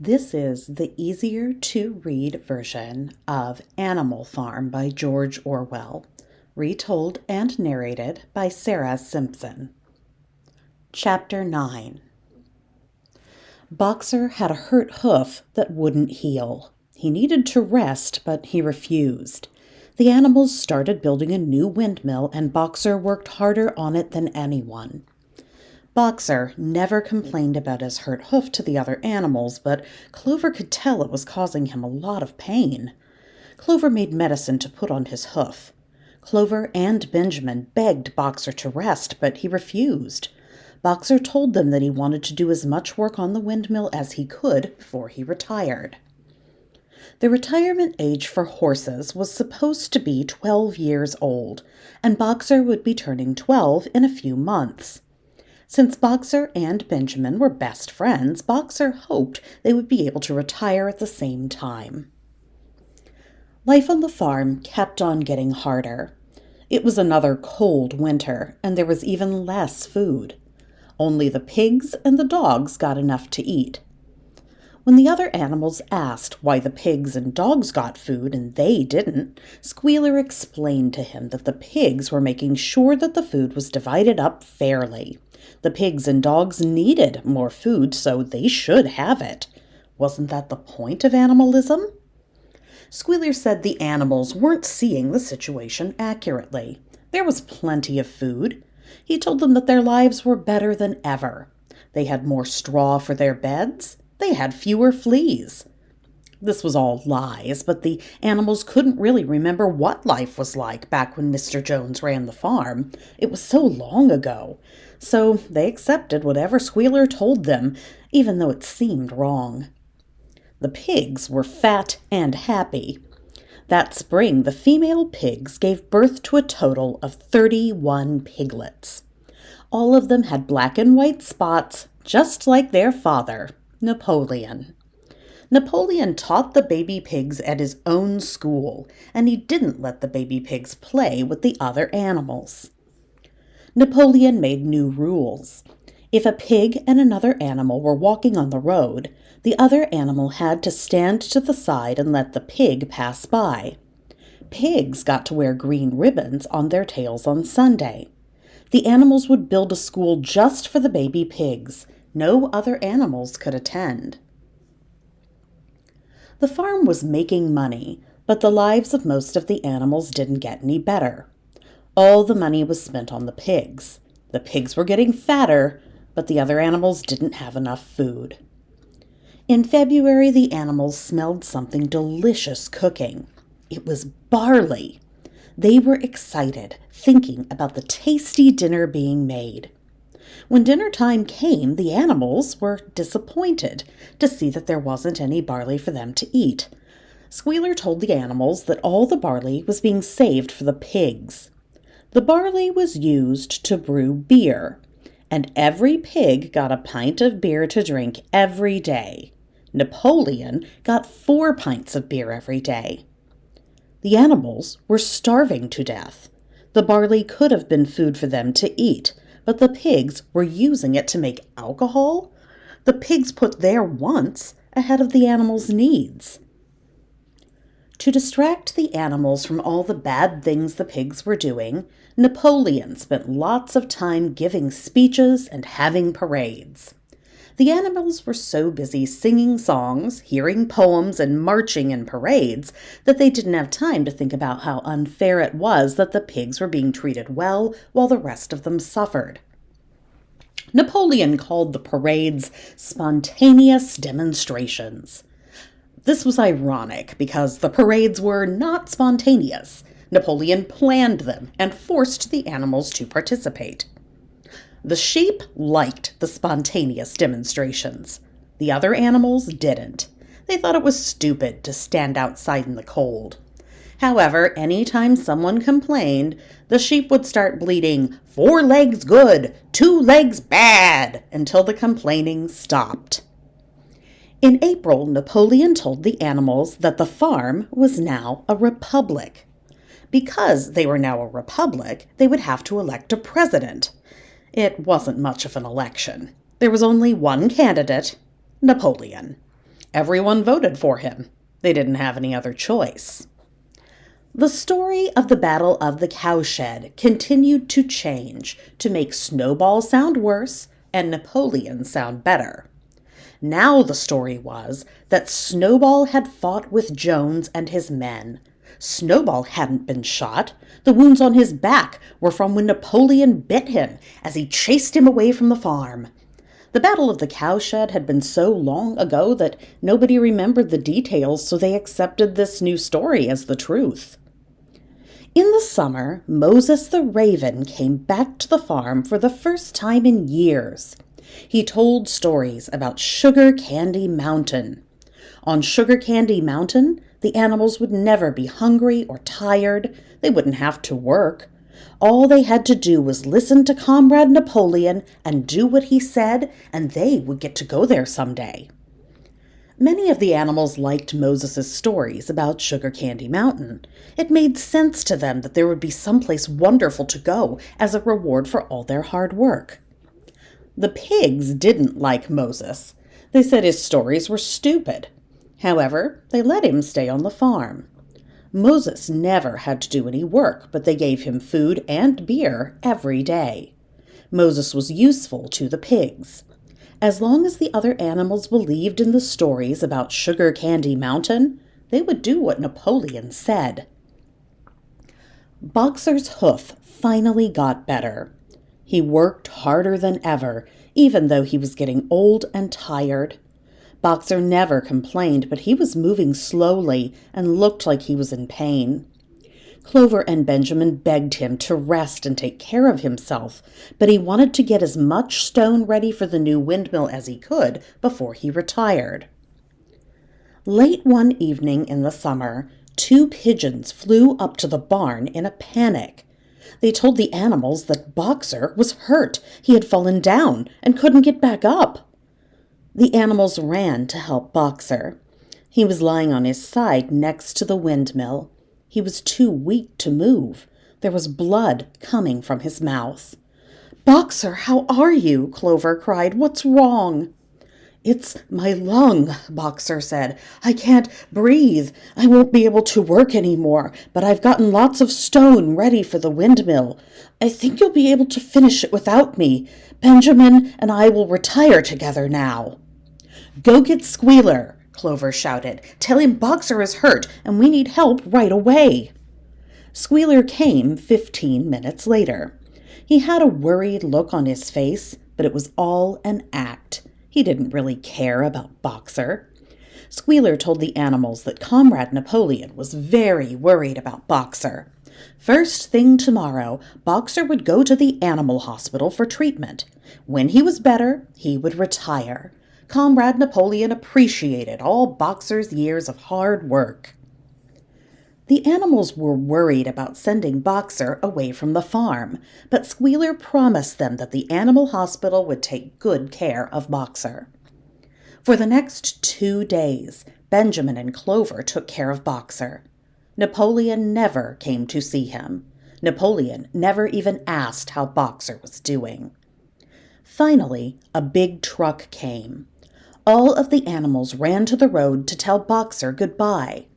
This is the easier to read version of Animal Farm by George Orwell, retold and narrated by Sarah Simpson. Chapter 9. Boxer had a hurt hoof that wouldn't heal. He needed to rest, but he refused. The animals started building a new windmill, and Boxer worked harder on it than anyone. Boxer never complained about his hurt hoof to the other animals, but Clover could tell it was causing him a lot of pain. Clover made medicine to put on his hoof. Clover and Benjamin begged Boxer to rest, but he refused. Boxer told them that he wanted to do as much work on the windmill as he could before he retired. The retirement age for horses was supposed to be 12 years old, and Boxer would be turning 12 in a few months. Since Boxer and Benjamin were best friends, Boxer hoped they would be able to retire at the same time. Life on the farm kept on getting harder. It was another cold winter, and there was even less food. Only the pigs and the dogs got enough to eat. When the other animals asked why the pigs and dogs got food and they didn't, Squealer explained to him that the pigs were making sure that the food was divided up fairly. The pigs and dogs needed more food, so they should have it. Wasn't that the point of animalism? Squealer said the animals weren't seeing the situation accurately. There was plenty of food. He told them that their lives were better than ever. They had more straw for their beds. They had fewer fleas. This was all lies, but the animals couldn't really remember what life was like back when Mr. Jones ran the farm. It was so long ago. So they accepted whatever Squealer told them, even though it seemed wrong. The pigs were fat and happy. That spring, the female pigs gave birth to a total of 31 piglets. All of them had black and white spots, just like their father, Napoleon. Napoleon taught the baby pigs at his own school, and he didn't let the baby pigs play with the other animals. Napoleon made new rules. If a pig and another animal were walking on the road, the other animal had to stand to the side and let the pig pass by. Pigs got to wear green ribbons on their tails on Sunday. The animals would build a school just for the baby pigs. No other animals could attend. The farm was making money, but the lives of most of the animals didn't get any better. All the money was spent on the pigs. The pigs were getting fatter, but the other animals didn't have enough food. In February, the animals smelled something delicious cooking. It was barley. They were excited, thinking about the tasty dinner being made. When dinner time came, the animals were disappointed to see that there wasn't any barley for them to eat. Squealer told the animals that all the barley was being saved for the pigs. The barley was used to brew beer, and every pig got a pint of beer to drink every day. Napoleon got 4 pints of beer every day. The animals were starving to death. The barley could have been food for them to eat, but the pigs were using it to make alcohol. The pigs put their wants ahead of the animals' needs. To distract the animals from all the bad things the pigs were doing, Napoleon spent lots of time giving speeches and having parades. The animals were so busy singing songs, hearing poems, and marching in parades that they didn't have time to think about how unfair it was that the pigs were being treated well while the rest of them suffered. Napoleon called the parades spontaneous demonstrations. This was ironic because the parades were not spontaneous. Napoleon planned them and forced the animals to participate. The sheep liked the spontaneous demonstrations. The other animals didn't. They thought it was stupid to stand outside in the cold. However, anytime someone complained, the sheep would start bleating, 4 legs good, 2 legs bad, until the complaining stopped. In April, Napoleon told the animals that the farm was now a republic. Because they were now a republic, they would have to elect a president. It wasn't much of an election. There was only one candidate, Napoleon. Everyone voted for him. They didn't have any other choice. The story of the Battle of the Cowshed continued to change to make Snowball sound worse and Napoleon sound better. Now the story was that Snowball had fought with Jones and his men. Snowball hadn't been shot. The wounds on his back were from when Napoleon bit him as he chased him away from the farm. The Battle of the Cowshed had been so long ago that nobody remembered the details, so they accepted this new story as the truth. In the summer, Moses the Raven came back to the farm for the first time in years. He told stories about Sugar Candy Mountain. On Sugar Candy Mountain, the animals would never be hungry or tired. They wouldn't have to work. All they had to do was listen to Comrade Napoleon and do what he said, and they would get to go there someday. Many of the animals liked Moses' stories about Sugar Candy Mountain. It made sense to them that there would be someplace wonderful to go as a reward for all their hard work. The pigs didn't like Moses. They said his stories were stupid. However, they let him stay on the farm. Moses never had to do any work, but they gave him food and beer every day. Moses was useful to the pigs. As long as the other animals believed in the stories about Sugar Candy Mountain, they would do what Napoleon said. Boxer's hoof finally got better. He worked harder than ever, even though he was getting old and tired. Boxer never complained, but he was moving slowly and looked like he was in pain. Clover and Benjamin begged him to rest and take care of himself, but he wanted to get as much stone ready for the new windmill as he could before he retired. Late one evening in the summer, 2 pigeons flew up to the barn in a panic. They told the animals that Boxer was hurt. He had fallen down and couldn't get back up. The animals ran to help Boxer. He was lying on his side next to the windmill. He was too weak to move. There was blood coming from his mouth. "Boxer, how are you?" Clover cried. "What's wrong?" "It's my lung," Boxer said. "I can't breathe. I won't be able to work anymore, but I've gotten lots of stone ready for the windmill. I think you'll be able to finish it without me. Benjamin and I will retire together now." "Go get Squealer," Clover shouted. "Tell him Boxer is hurt and we need help right away." Squealer came 15 minutes later. He had a worried look on his face, but it was all an act. He didn't really care about Boxer. Squealer told the animals that Comrade Napoleon was very worried about Boxer. First thing tomorrow, Boxer would go to the animal hospital for treatment. When he was better, he would retire. Comrade Napoleon appreciated all Boxer's years of hard work. The animals were worried about sending Boxer away from the farm, but Squealer promised them that the animal hospital would take good care of Boxer. For the next 2 days, Benjamin and Clover took care of Boxer. Napoleon never came to see him. Napoleon never even asked how Boxer was doing. Finally, a big truck came. All of the animals ran to the road to tell Boxer goodbye.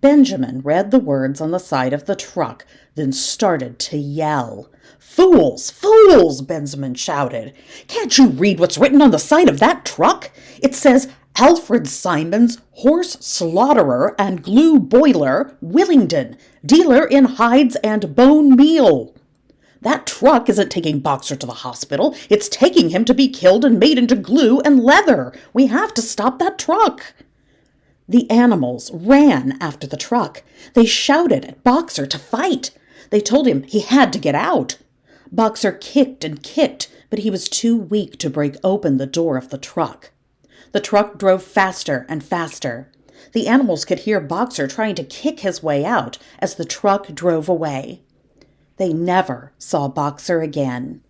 Benjamin read the words on the side of the truck, then started to yell. "Fools! Fools!" Benjamin shouted. "Can't you read what's written on the side of that truck? It says, Alfred Simons, horse slaughterer and glue boiler, Willingdon, dealer in hides and bone meal. That truck isn't taking Boxer to the hospital. It's taking him to be killed and made into glue and leather. We have to stop that truck." The animals ran after the truck. They shouted at Boxer to fight. They told him he had to get out. Boxer kicked and kicked, but he was too weak to break open the door of the truck. The truck drove faster and faster. The animals could hear Boxer trying to kick his way out as the truck drove away. They never saw Boxer again.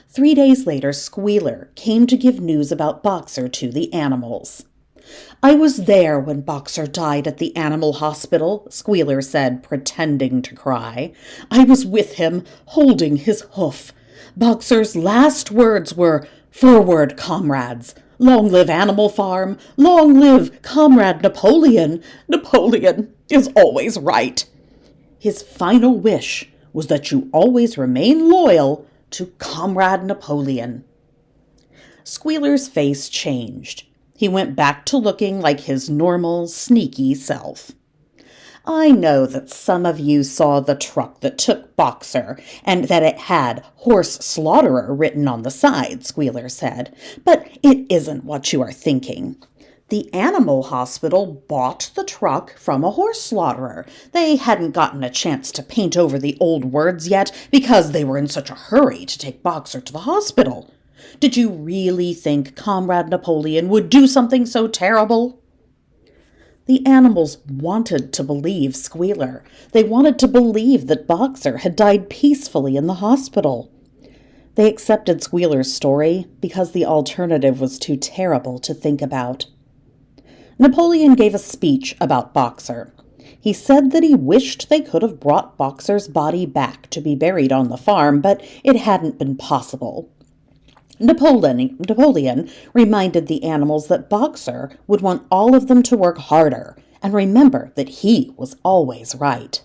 3 days later, Squealer came to give news about Boxer to the animals. "I was there when Boxer died at the animal hospital," Squealer said, pretending to cry. "I was with him, holding his hoof. Boxer's last words were, 'Forward, comrades!' Long live Animal Farm! Long live Comrade Napoleon! Napoleon is always right. His final wish was that you always remain loyal to Comrade Napoleon. Squealer's face changed. He went back to looking like his normal, sneaky self. I know that some of you saw the truck that took Boxer, and that it had Horse Slaughterer written on the side, Squealer said, but it isn't what you are thinking. The animal hospital bought the truck from a horse slaughterer. They hadn't gotten a chance to paint over the old words yet because they were in such a hurry to take Boxer to the hospital. Did you really think Comrade Napoleon would do something so terrible? The animals wanted to believe Squealer. They wanted to believe that Boxer had died peacefully in the hospital. They accepted Squealer's story because the alternative was too terrible to think about. Napoleon gave a speech about Boxer. He said that he wished they could have brought Boxer's body back to be buried on the farm, but it hadn't been possible. Napoleon reminded the animals that Boxer would want all of them to work harder and remember that he was always right.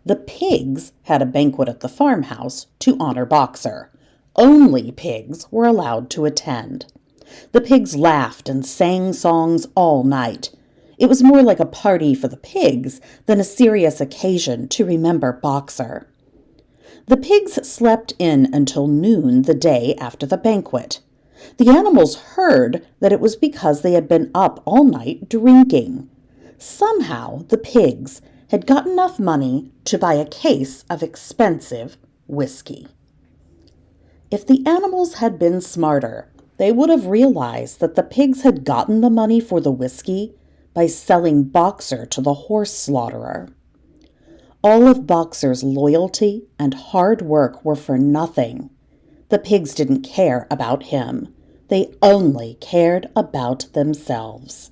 The pigs had a banquet at the farmhouse to honor Boxer. Only pigs were allowed to attend. The pigs laughed and sang songs all night. It was more like a party for the pigs than a serious occasion to remember Boxer. The pigs slept in until noon the day after the banquet. The animals heard that it was because they had been up all night drinking. Somehow the pigs had got enough money to buy a case of expensive whiskey. If the animals had been smarter, they would have realized that the pigs had gotten the money for the whiskey by selling Boxer to the horse slaughterer. All of Boxer's loyalty and hard work were for nothing. The pigs didn't care about him. They only cared about themselves.